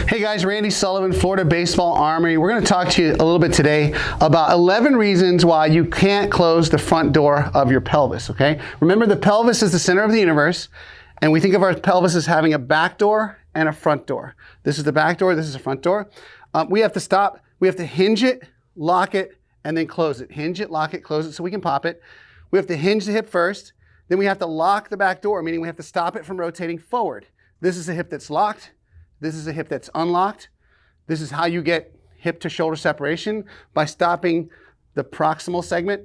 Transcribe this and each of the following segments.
Hey guys, Randy Sullivan, Florida Baseball Armory. We're going to talk to you a little bit today about 11 reasons why you can't close the front door of your pelvis, okay? Remember, the pelvis is the center of the universe, and we think of our pelvis as having a back door and a front door. This is the back door, this is the front door. We have to stop, we have to hinge it, lock it, and then close it. Hinge it, lock it, close it so we can pop it. We have to hinge the hip first, then we have to lock the back door, meaning we have to stop it from rotating forward. This is a hip that's locked. This is a hip that's unlocked. This is how you get hip to shoulder separation, by stopping the proximal segment,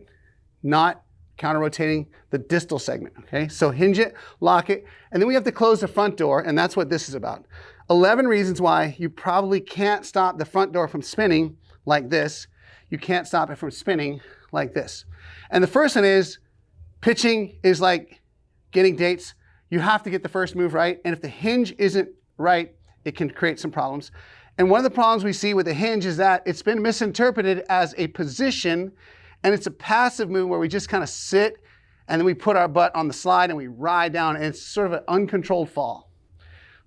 not counter-rotating the distal segment, okay? So hinge it, lock it, and then we have to close the front door, and that's what this is about. 11 reasons why you probably can't stop the front door from spinning like this. You can't stop it from spinning like this. And the first one is, pitching is like getting dates. You have to get the first move right, and if the hinge isn't right, it can create some problems. And one of the problems we see with the hinge is that it's been misinterpreted as a position, and it's a passive move where we just kind of sit and then we put our butt on the slide and we ride down, and it's sort of an uncontrolled fall.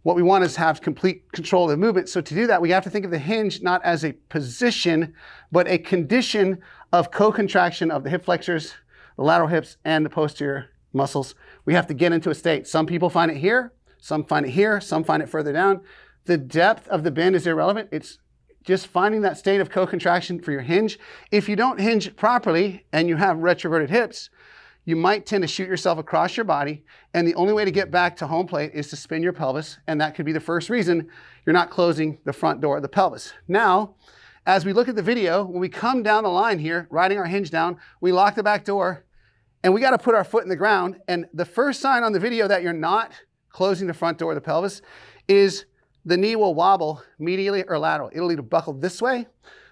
What we want is to have complete control of the movement. So to do that, we have to think of the hinge not as a position, but a condition of co-contraction of the hip flexors, the lateral hips, and the posterior muscles. We have to get into a state. Some people find it here, some find it here, some find it further down. The depth of the bend is irrelevant. It's just finding that state of co-contraction for your hinge. If you don't hinge properly and you have retroverted hips, you might tend to shoot yourself across your body, and the only way to get back to home plate is to spin your pelvis, and that could be the first reason you're not closing the front door of the pelvis. Now, as we look at the video, when we come down the line here, riding our hinge down, we lock the back door, and we got to put our foot in the ground, and the first sign on the video that you're not closing the front door of the pelvis is the knee will wobble medially or laterally. It'll either buckle this way,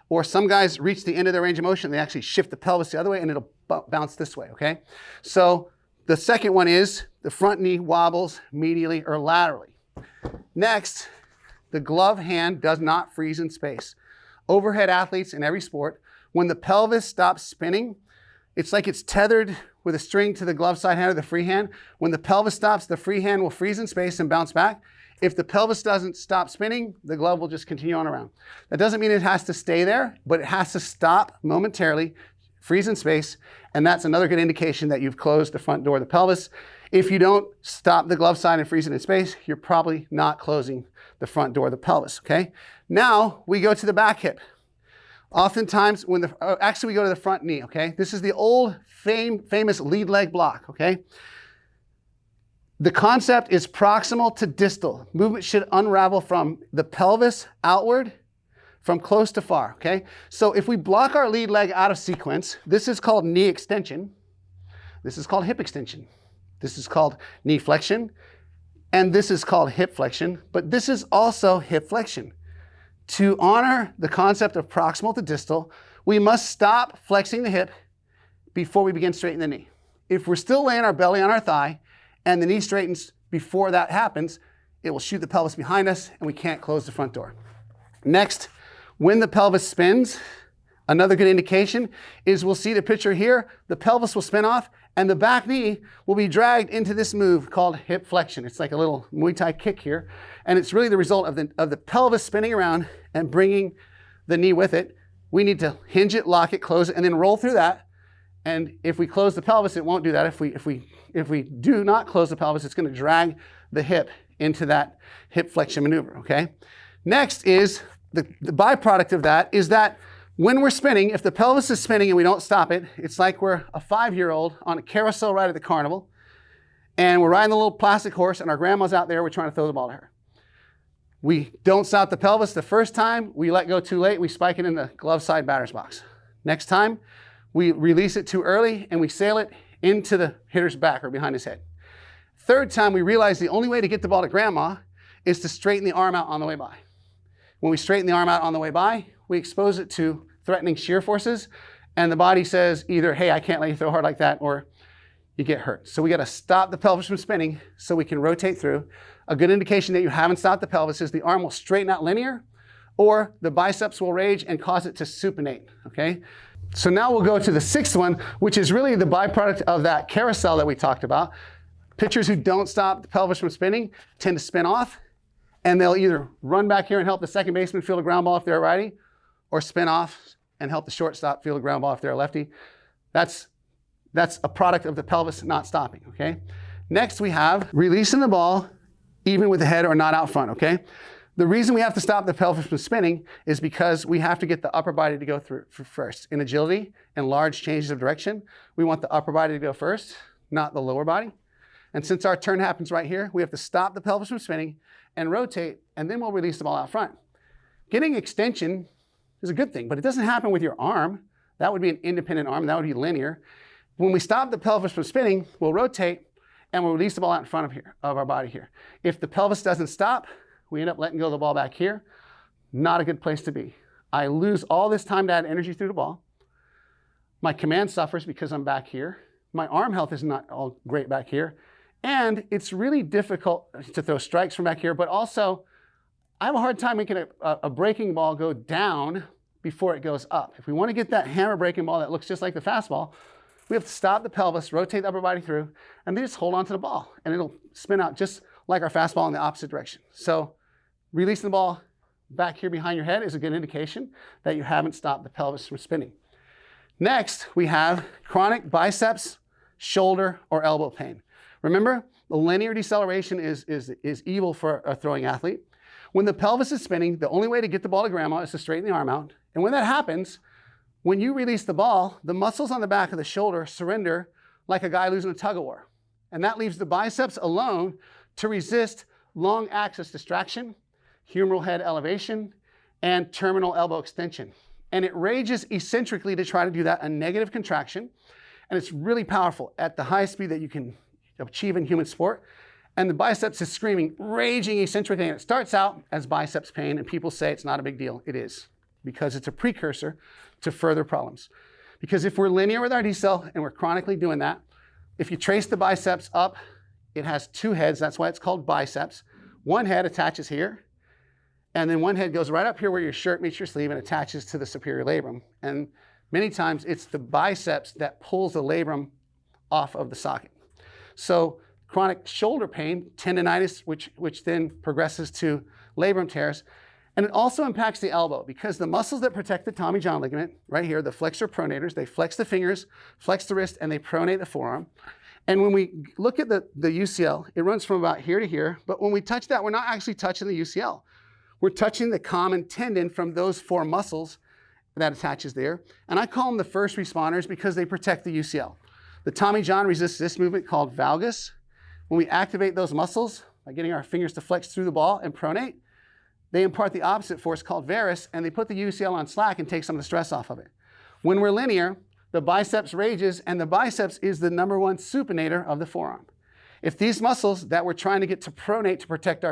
or some guys reach the end of their range of motion, they actually shift the pelvis the other way, and it'll bounce this way, okay? So the second one is the front knee wobbles medially or laterally. Next, the glove hand does not freeze in space. Overhead athletes in every sport, when the pelvis stops spinning, it's like it's tethered with a string to the glove side hand or the free hand. When the pelvis stops, the free hand will freeze in space and bounce back. If the pelvis doesn't stop spinning, the glove will just continue on around. That doesn't mean it has to stay there, but it has to stop momentarily, freeze in space, and that's another good indication that you've closed the front door of the pelvis. If you don't stop the glove side and freeze it in space, you're probably not closing the front door of the pelvis, okay? Now we go to the back hip. Oftentimes, actually we go to the front knee, okay? This is the old famous lead leg block, okay? The concept is proximal to distal. Movement should unravel from the pelvis outward, from close to far, okay? So if we block our lead leg out of sequence, this is called knee extension. This is called hip extension. This is called knee flexion. And this is called hip flexion, but this is also hip flexion. To honor the concept of proximal to distal, we must stop flexing the hip before we begin straightening the knee. If we're still laying our belly on our thigh and the knee straightens before that happens, it will shoot the pelvis behind us and we can't close the front door. Next, when the pelvis spins, another good indication is we'll see the picture here, the pelvis will spin off and the back knee will be dragged into this move called hip flexion. It's like a little Muay Thai kick here, and it's really the result of the pelvis spinning around and bringing the knee with it. We need to hinge it, lock it, close it, and then roll through that. And if we close the pelvis, it won't do that. If we do not close the pelvis, it's going to drag the hip into that hip flexion maneuver, okay? Next is the byproduct of that is that when we're spinning, if the pelvis is spinning and we don't stop it, it's like we're a 5-year-old on a carousel ride at the carnival, and we're riding the little plastic horse, and our grandma's out there, we're trying to throw the ball to her. We don't stop the pelvis the first time, we let go too late, we spike it in the glove side batter's box. Next time, we release it too early, and we sail it into the hitter's back or behind his head. Third time, we realize the only way to get the ball to grandma is to straighten the arm out on the way by. When we straighten the arm out on the way by, we expose it to threatening shear forces, and the body says either, hey, I can't let you throw hard like that, or you get hurt. So we got to stop the pelvis from spinning so we can rotate through. A good indication that you haven't stopped the pelvis is the arm will straighten out linear, or the biceps will rage and cause it to supinate, okay? So now we'll go to the sixth one, which is really the byproduct of that carousel that we talked about. Pitchers who don't stop the pelvis from spinning tend to spin off, and they'll either run back here and help the second baseman field a ground ball if they're a righty, or spin off and help the shortstop field a ground ball if they're a lefty. That's a product of the pelvis not stopping, okay? Next, we have releasing the ball even with the head or not out front, okay? The reason we have to stop the pelvis from spinning is because we have to get the upper body to go through first. In agility and large changes of direction, we want the upper body to go first, not the lower body. And since our turn happens right here, we have to stop the pelvis from spinning and rotate, and then we'll release the ball out front. Getting extension is a good thing, but it doesn't happen with your arm. That would be an independent arm. That would be linear. When we stop the pelvis from spinning, we'll rotate and we'll release the ball out in front of our body here. If the pelvis doesn't stop, we end up letting go of the ball back here. Not a good place to be. I lose all this time to add energy through the ball. My command suffers because I'm back here. My arm health is not all great back here. And it's really difficult to throw strikes from back here, but also I have a hard time making a breaking ball go down before it goes up. If we want to get that hammer breaking ball that looks just like the fastball, we have to stop the pelvis, rotate the upper body through, and then just hold on to the ball, and it'll spin out just like our fastball in the opposite direction. So releasing the ball back here behind your head is a good indication that you haven't stopped the pelvis from spinning. Next, we have chronic biceps, shoulder, or elbow pain. Remember, the linear deceleration is evil for a throwing athlete. When the pelvis is spinning, the only way to get the ball to grandma is to straighten the arm out. And when that happens, when you release the ball, the muscles on the back of the shoulder surrender like a guy losing a tug of war. And that leaves the biceps alone to resist long axis distraction, humeral head elevation, and terminal elbow extension. And it rages eccentrically to try to do that, a negative contraction. And it's really powerful at the highest speed that you can achieve in human sport. And the biceps is screaming, raging eccentrically. And it starts out as biceps pain, and people say it's not a big deal. It is, because it's a precursor to further problems. Because if we're linear with our decel and we're chronically doing that, if you trace the biceps up, it has two heads. That's why it's called biceps. One head attaches here, and then one head goes right up here where your shirt meets your sleeve and attaches to the superior labrum. And many times it's the biceps that pulls the labrum off of the socket. So chronic shoulder pain, tendonitis, which then progresses to labrum tears. And it also impacts the elbow because the muscles that protect the Tommy John ligament, right here, the flexor pronators, they flex the fingers, flex the wrist, and they pronate the forearm. And when we look at the UCL, it runs from about here to here. But when we touch that, we're not actually touching the UCL. We're touching the common tendon from those four muscles that attaches there. And I call them the first responders because they protect the UCL. The Tommy John resists this movement called valgus. When we activate those muscles by getting our fingers to flex through the ball and pronate, they impart the opposite force called varus, and they put the UCL on slack and take some of the stress off of it. When we're linear, the biceps rages, and the biceps is the #1 supinator of the forearm. If these muscles that we're trying to get to pronate to protect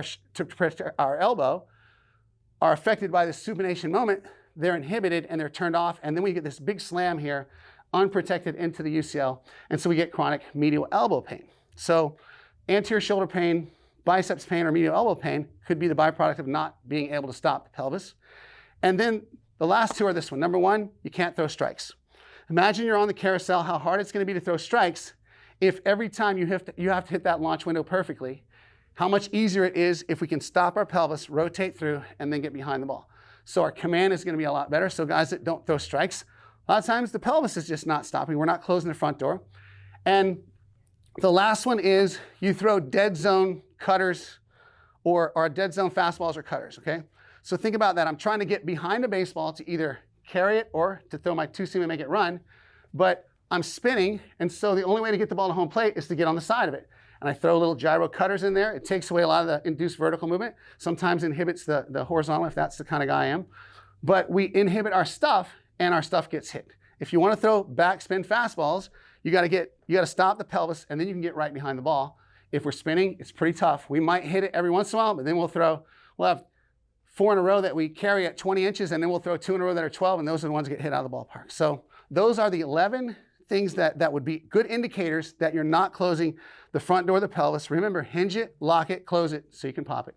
our elbow are affected by the supination moment, they're inhibited and they're turned off, and then we get this big slam here, unprotected into the UCL, and so we get chronic medial elbow pain. So anterior shoulder pain, biceps pain, or medial elbow pain could be the byproduct of not being able to stop the pelvis. And then the last two are this one. #1, you can't throw strikes. Imagine you're on the carousel, how hard it's going to be to throw strikes if every time you have to hit that launch window perfectly. How much easier it is if we can stop our pelvis, rotate through, and then get behind the ball. So our command is going to be a lot better. So guys that don't throw strikes, a lot of times the pelvis is just not stopping. We're not closing the front door. And the last one is you throw dead zone cutters or dead zone fastballs or cutters, okay? So think about that. I'm trying to get behind a baseball to either carry it or to throw my two-seam and make it run, but I'm spinning, and so the only way to get the ball to home plate is to get on the side of it. And I throw little gyro cutters in there. It takes away a lot of the induced vertical movement, sometimes inhibits the horizontal if that's the kind of guy I am. But we inhibit our stuff, and our stuff gets hit. If you want to throw backspin fastballs, you got to stop the pelvis, and then you can get right behind the ball. If we're spinning, it's pretty tough. We might hit it every once in a while, but then we'll have 4 in a row that we carry at 20 inches, and then we'll throw 2 in a row that are 12, and those are the ones that get hit out of the ballpark. So those are the 11 things that would be good indicators that you're not closing the front door of the pelvis. Remember, hinge it, lock it, close it, so you can pop it.